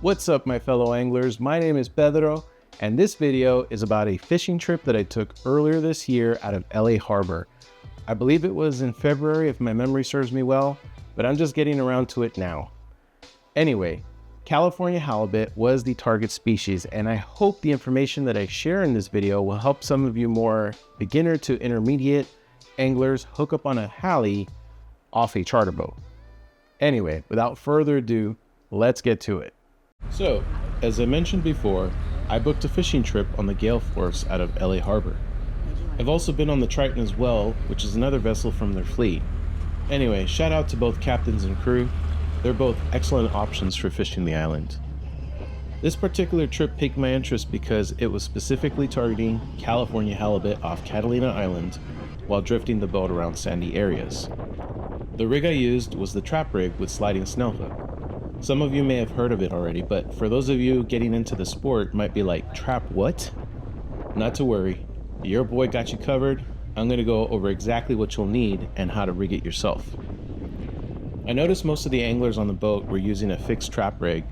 What's up, my fellow anglers? My name is Pedro, and this video is about a fishing trip that I took earlier this year out of LA Harbor. I believe it was in February if my memory serves me well, but I'm just getting around to it now. Anyway, California halibut was the target species, and I hope the information that I share in this video will help some of you more beginner to intermediate anglers hook up on a hali off a charter boat. Anyway, without further ado, let's get to it. So, as I mentioned before, I booked a fishing trip on the Gail Force out of LA Harbor. I've also been on the Triton as well, which is another vessel from their fleet. Anyway, shout out to both captains and crew. They're both excellent options for fishing the island. This particular trip piqued my interest because it was specifically targeting California halibut off Catalina Island while drifting the boat around sandy areas. The rig I used was the trap rig with sliding snell hook. Some of you may have heard of it already, but for those of you getting into the sport might be like, trap what? Not to worry, your boy got you covered. I'm going to go over exactly what you'll need and how to rig it yourself. I noticed most of the anglers on the boat were using a fixed trap rig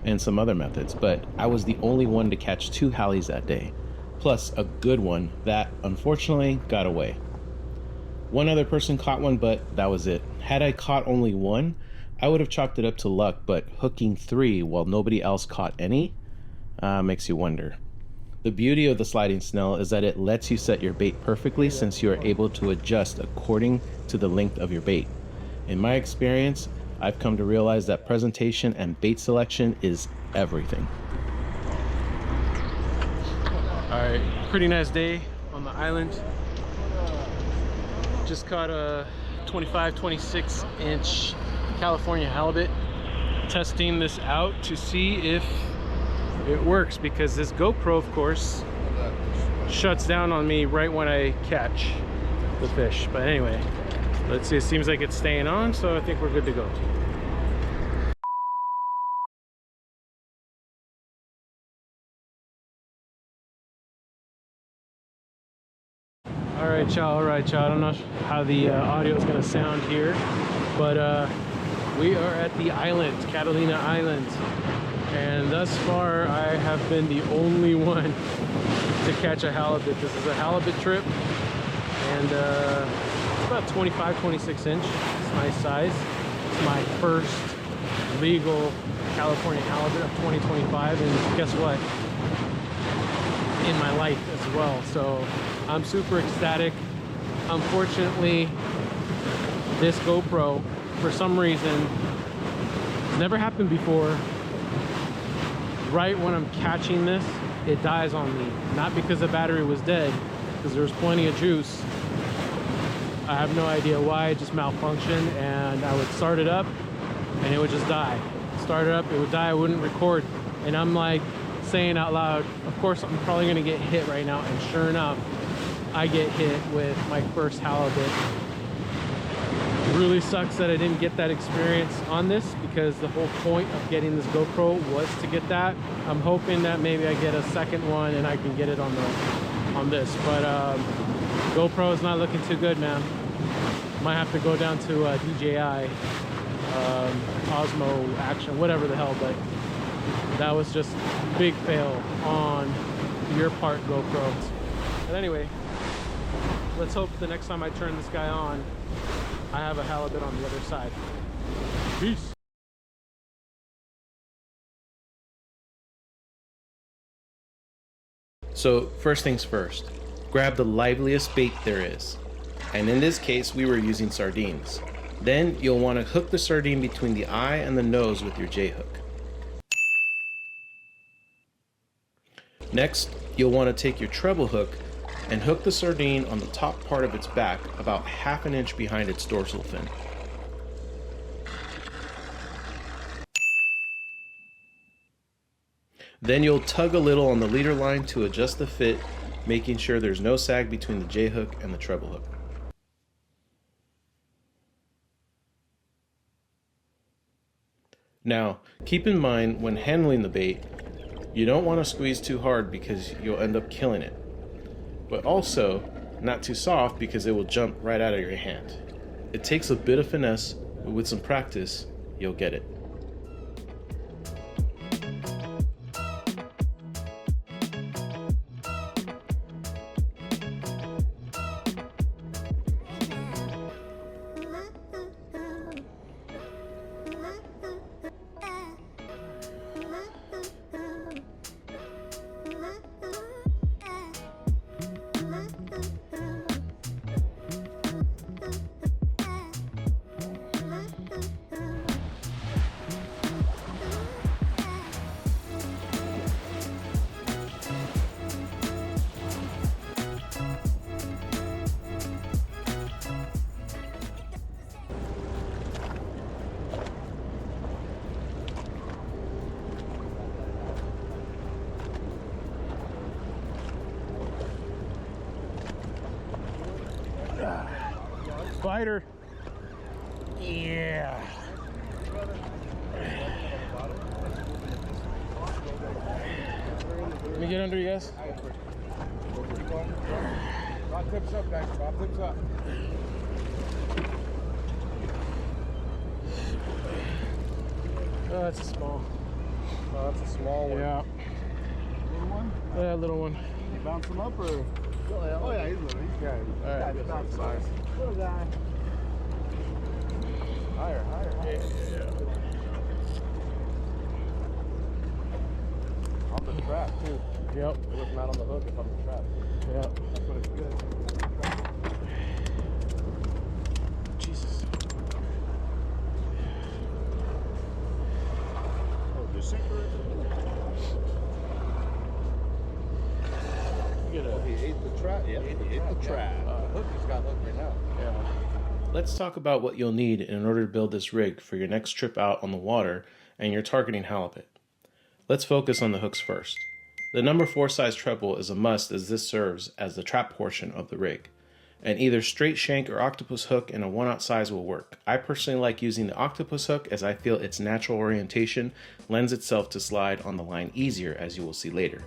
and some other methods, but I was the only one to catch 2 halis that day, plus a good one that unfortunately got away. One other person caught one, but that was it. Had I caught only one, I would have chalked it up to luck, but hooking 3 while nobody else caught any makes you wonder. The beauty of the sliding snell is that it lets you set your bait perfectly since you are able to adjust according to the length of your bait. In my experience, I've come to realize that presentation and bait selection is everything. All right, pretty nice day on the island. Just caught a 26 inch California halibut. Testing this out to see if it works because this GoPro, of course, shuts down on me right when I catch the fish. But anyway, let's see. It seems like it's staying on, so I think we're good to go. All right, y'all. I don't know how the audio is going to sound here, but we are at the island, Catalina Island, and thus far I have been the only one to catch a halibut. This is a halibut trip, and it's about 25-26 inch. It's a nice size. It's my first legal California halibut of 2025, and guess what? In my life as well. So I'm super ecstatic. Unfortunately, this GoPro, for some reason, never happened before. Right when I'm catching this, it dies on me. Not because the battery was dead, because there was plenty of juice. I have no idea why. It just malfunctioned, and I would start it up and it would just die. Start it up, it would die, I wouldn't record. And I'm like saying out loud, of course I'm probably gonna get hit right now, and sure enough, I get hit with my first halibut. It really sucks that I didn't get that experience on this, because the whole point of getting this GoPro was to get that. I'm hoping that maybe I get a second one and I can get it on this, but GoPro is not looking too good, man. Might have to go down to DJI, Osmo Action, whatever the hell, but that was just a big fail on your part, GoPro. But anyway, let's hope the next time I turn this guy on, I have a halibut on the other side. Peace. So first things first, grab the liveliest bait there is. And in this case, we were using sardines. Then you'll want to hook the sardine between the eye and the nose with your J-hook. Next, you'll want to take your treble hook and hook the sardine on the top part of its back, about ½ an inch behind its dorsal fin. Then you'll tug a little on the leader line to adjust the fit, making sure there's no sag between the J-hook and the treble hook. Now, keep in mind when handling the bait, you don't want to squeeze too hard because you'll end up killing it. But also, not too soft because it will jump right out of your hand. It takes a bit of finesse, but with some practice, you'll get it. Lighter. Yeah. Let me get under you guys. Rod tips up, guys. Rod tips up. Oh, that's a small. Oh, that's a small one. Yeah. Little one? Yeah, little one. You bounce him up or? Oh yeah, he's little. He's good. All right. He's bounce nice. Little guy. Higher, higher, higher. Yeah. On the trap too. Yep. It was not on the hook, it's on the trap. Yep. That's what it's good. Jesus. Oh, the sinker. He ate the trap. Yeah, he ate the trap. Hook just got hooked right now. Yeah. Let's talk about what you'll need in order to build this rig for your next trip out on the water and you're targeting halibut. Let's focus on the hooks first. The number 4 size treble is a must as this serves as the trap portion of the rig. And either straight shank or octopus hook in a 1/0 size will work. I personally like using the octopus hook as I feel its natural orientation lends itself to slide on the line easier, as you will see later.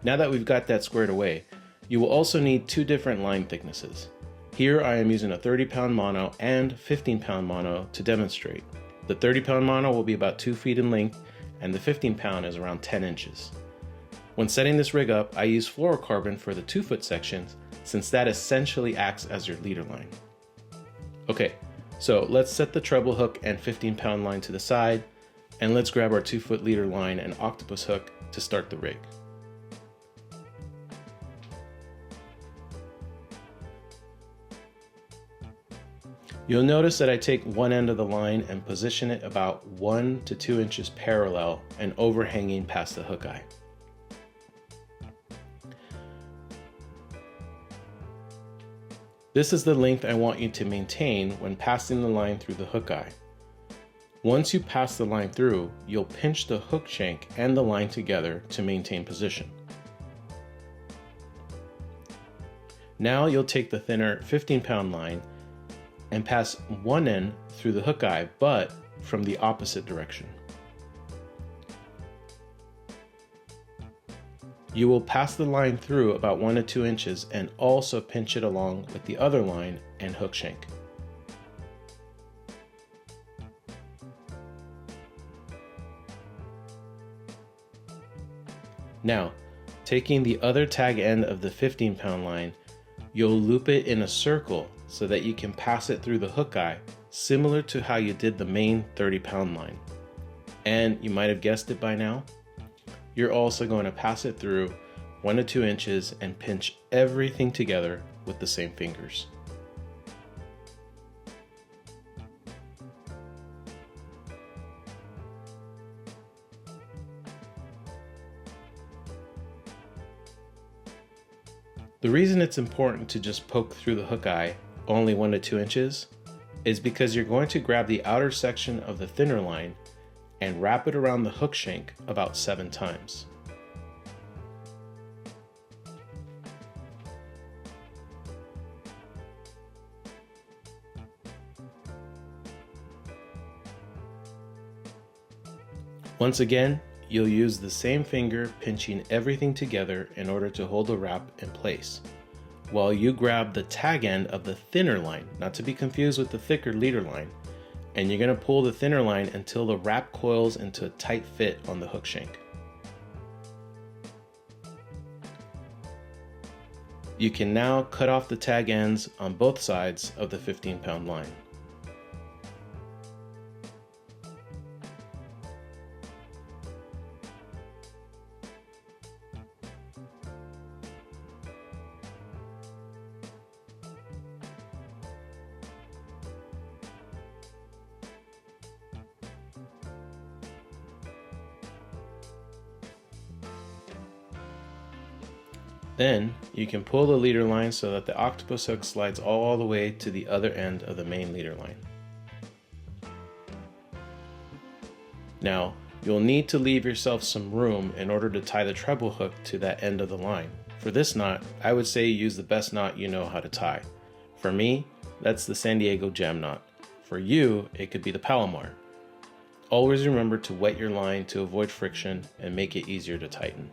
Now that we've got that squared away, you will also need 2 different line thicknesses. Here I am using a 30-pound mono and 15-pound mono to demonstrate. The 30-pound mono will be about 2 feet in length and the 15-pound is around 10 inches. When setting this rig up, I use fluorocarbon for the 2-foot sections since that essentially acts as your leader line. Okay, so let's set the treble hook and 15-pound line to the side and let's grab our 2-foot leader line and octopus hook to start the rig. You'll notice that I take one end of the line and position it about 1 to 2 inches parallel and overhanging past the hook eye. This is the length I want you to maintain when passing the line through the hook eye. Once you pass the line through, you'll pinch the hook shank and the line together to maintain position. Now you'll take the thinner 15-pound line and pass one end through the hook eye, but from the opposite direction. You will pass the line through about 1 to 2 inches and also pinch it along with the other line and hook shank. Now, taking the other tag end of the 15-pound line, you'll loop it in a circle so that you can pass it through the hook eye, similar to how you did the main 30-pound line. And you might have guessed it by now, you're also going to pass it through 1 to 2 inches and pinch everything together with the same fingers. The reason it's important to just poke through the hook eye only 1 to 2 inches is because you're going to grab the outer section of the thinner line and wrap it around the hook shank about 7 times. Once again, you'll use the same finger pinching everything together in order to hold the wrap in place, while you grab the tag end of the thinner line, not to be confused with the thicker leader line, and you're going to pull the thinner line until the wrap coils into a tight fit on the hook shank. You can now cut off the tag ends on both sides of the 15-pound line. Then you can pull the leader line so that the octopus hook slides all the way to the other end of the main leader line. Now, you'll need to leave yourself some room in order to tie the treble hook to that end of the line. For this knot, I would say use the best knot you know how to tie. For me, that's the San Diego jam knot. For you, it could be the Palomar. Always remember to wet your line to avoid friction and make it easier to tighten.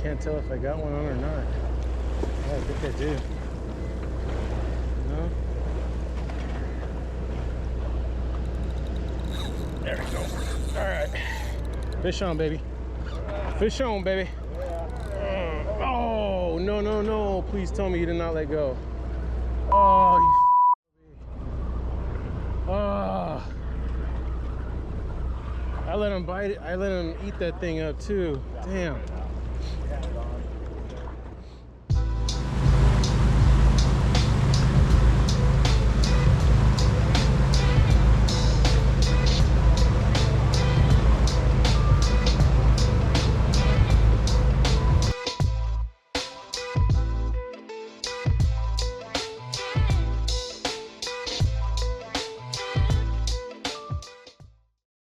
Can't tell if I got one on or not. Yeah, I think I do. No? There we go. All right. Fish on, baby. Fish on, baby. Oh, no, no, no. Please tell me you did not let go. Oh, you. Oh. I let him bite it. I let him eat that thing up too. Damn.